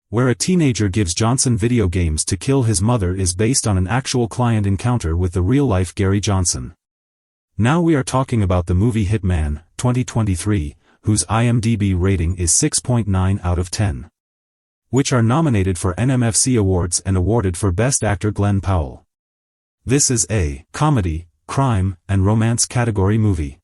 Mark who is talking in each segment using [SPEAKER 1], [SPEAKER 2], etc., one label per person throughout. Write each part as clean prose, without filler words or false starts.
[SPEAKER 1] where a teenager gives Johnson video games to kill his mother, is based on an actual client encounter with the real-life Gary Johnson. Now we are talking about the movie Hitman, 2023, whose IMDb rating is 6.9 out of 10. Which are nominated for NMFC awards and awarded for Best Actor Glenn Powell. This is a comedy, crime, and romance category movie.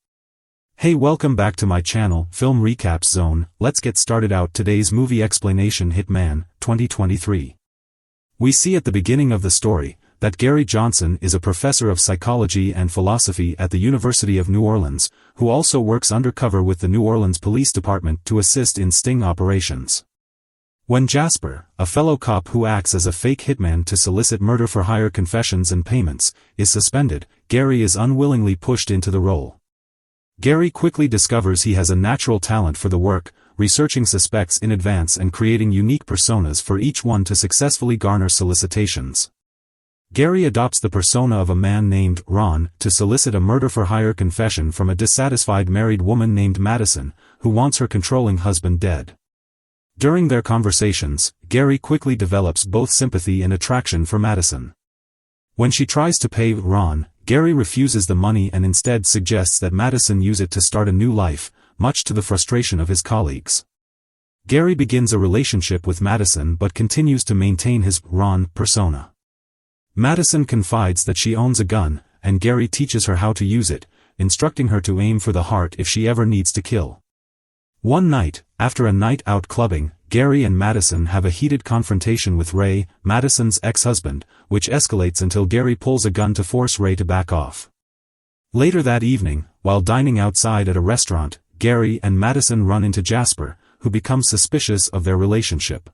[SPEAKER 1] Hey, welcome back to my channel, Film Recaps Zone. Let's get started out today's movie explanation. Hitman, 2023. We see at the beginning of the story that Gary Johnson is a professor of psychology and philosophy at the University of New Orleans, who also works undercover with the New Orleans Police Department to assist in sting operations. When Jasper, a fellow cop who acts as a fake hitman to solicit murder-for-hire confessions and payments, is suspended, Gary is unwillingly pushed into the role. Gary quickly discovers he has a natural talent for the work, researching suspects in advance and creating unique personas for each one to successfully garner solicitations. Gary adopts the persona of a man named Ron to solicit a murder-for-hire confession from a dissatisfied married woman named Madison, who wants her controlling husband dead. During their conversations, Gary quickly develops both sympathy and attraction for Madison. When she tries to pay Ron, Gary refuses the money and instead suggests that Madison use it to start a new life, much to the frustration of his colleagues. Gary begins a relationship with Madison but continues to maintain his Ron persona. Madison confides that she owns a gun, and Gary teaches her how to use it, instructing her to aim for the heart if she ever needs to kill. One night, after a night out clubbing, Gary and Madison have a heated confrontation with Ray, Madison's ex-husband, which escalates until Gary pulls a gun to force Ray to back off. Later that evening, while dining outside at a restaurant, Gary and Madison run into Jasper, who becomes suspicious of their relationship.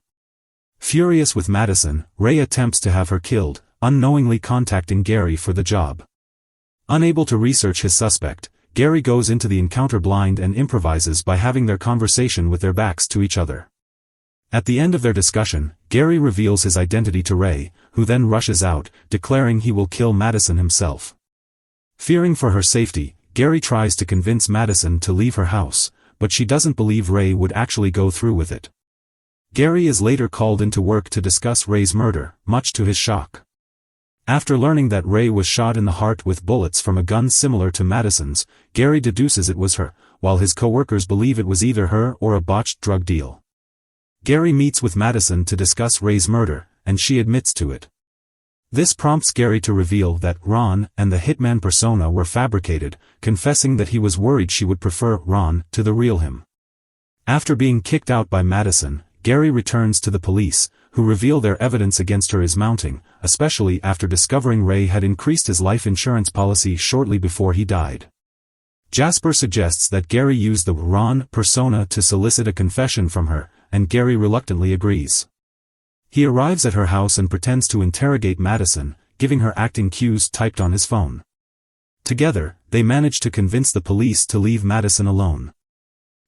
[SPEAKER 1] Furious with Madison, Ray attempts to have her killed, unknowingly contacting Gary for the job. Unable to research his suspect, Gary goes into the encounter blind and improvises by having their conversation with their backs to each other. At the end of their discussion, Gary reveals his identity to Ray, who then rushes out, declaring he will kill Madison himself. Fearing for her safety, Gary tries to convince Madison to leave her house, but she doesn't believe Ray would actually go through with it. Gary is later called into work to discuss Ray's murder, much to his shock. After learning that Ray was shot in the heart with bullets from a gun similar to Madison's, Gary deduces it was her, while his co-workers believe it was either her or a botched drug deal. Gary meets with Madison to discuss Ray's murder, and she admits to it. This prompts Gary to reveal that Ron and the hitman persona were fabricated, confessing that he was worried she would prefer Ron to the real him. After being kicked out by Madison, Gary returns to the police, who reveal their evidence against her is mounting, especially after discovering Ray had increased his life insurance policy shortly before he died. Jasper suggests that Gary use the Ron persona to solicit a confession from her, and Gary reluctantly agrees. He arrives at her house and pretends to interrogate Madison, giving her acting cues typed on his phone. Together, they manage to convince the police to leave Madison alone.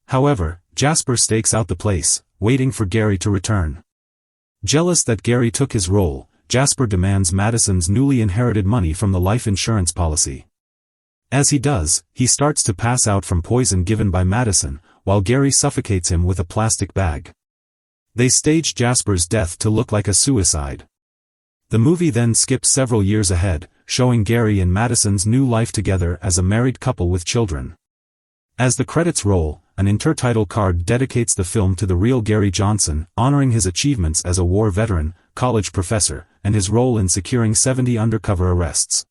[SPEAKER 1] However, Jasper stakes out the place, waiting for Gary to return. Jealous that Gary took his role, Jasper demands Madison's newly inherited money from the life insurance policy. As he does, he starts to pass out from poison given by Madison, while Gary suffocates him with a plastic bag. They stage Jasper's death to look like a suicide. The movie then skips several years ahead, showing Gary and Madison's new life together as a married couple with children. As the credits roll, an intertitle card dedicates the film to the real Gary Johnson, honoring his achievements as a war veteran, college professor, and his role in securing 70 undercover arrests.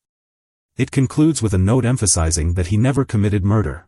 [SPEAKER 1] It concludes with a note emphasizing that he never committed murder.